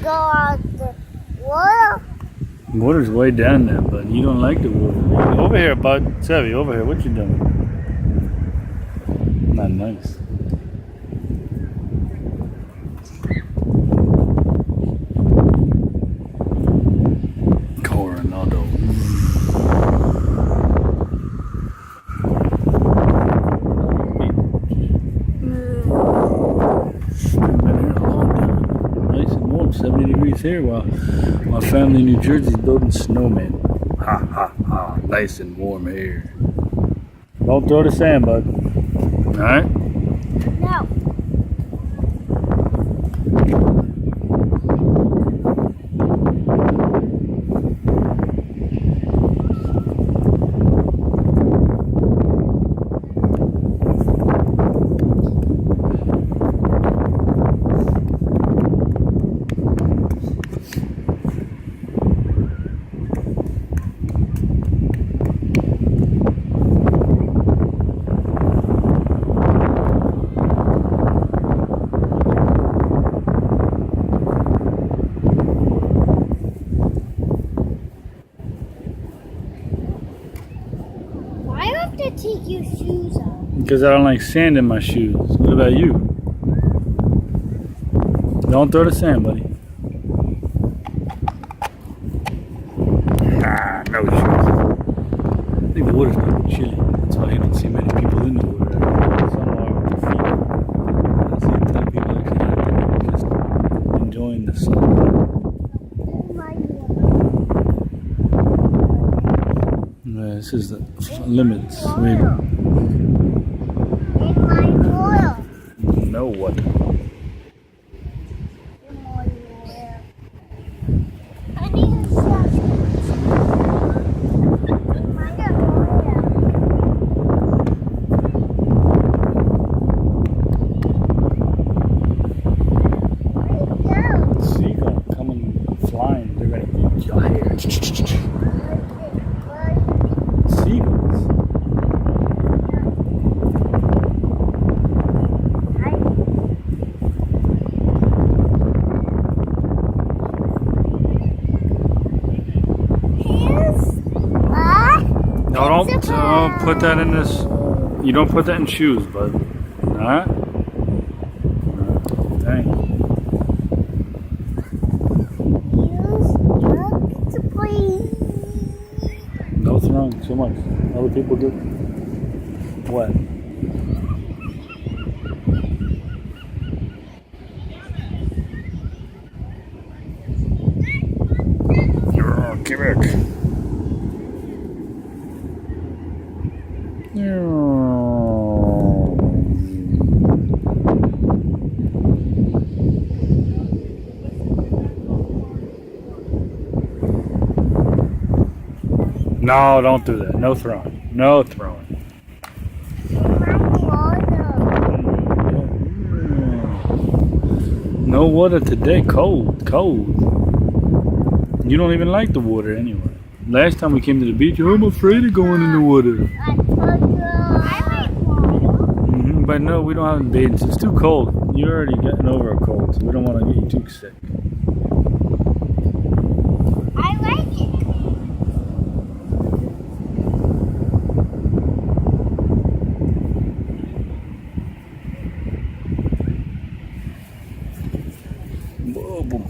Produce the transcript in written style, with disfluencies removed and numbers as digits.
go out the water. Water's way down there, but you don't like the water. Over here, bud. Savvy, over here. What you doing? Not nice. Coronado. Nice and warm, 70 degrees here while my family in New Jersey is building snowmen. Ha ha ha, nice and warm here. Don't throw the sand, bud. Alright? No. Why do you have to take your shoes off? Because I don't like sand in my shoes. What about you? Don't throw the sand, buddy. Ah, no shoes. I think the water's kind of chilly. That's why you don't see many people in the water. Some are with their feet. I don't see a ton of people actually out there just enjoying the sun. This is the limits. In my water. No what? In my water. I need a shot. In my water. Where you Seagull coming flying. They're gonna eat your hair. Seagulls. No, don't put that in this. You don't put that in shoes, bud. Alright? Dang. No throwing too much. Other people do. What? Get back. No, don't do that. No throwing. No throwing. No water today. Cold. Cold. You don't even like the water anyway. Last time we came to the beach, I'm afraid of going in the water. But no, we don't have bathing. It's too cold. You're already getting over a cold, so we don't want to get you too sick. I like it. Whoa, boom.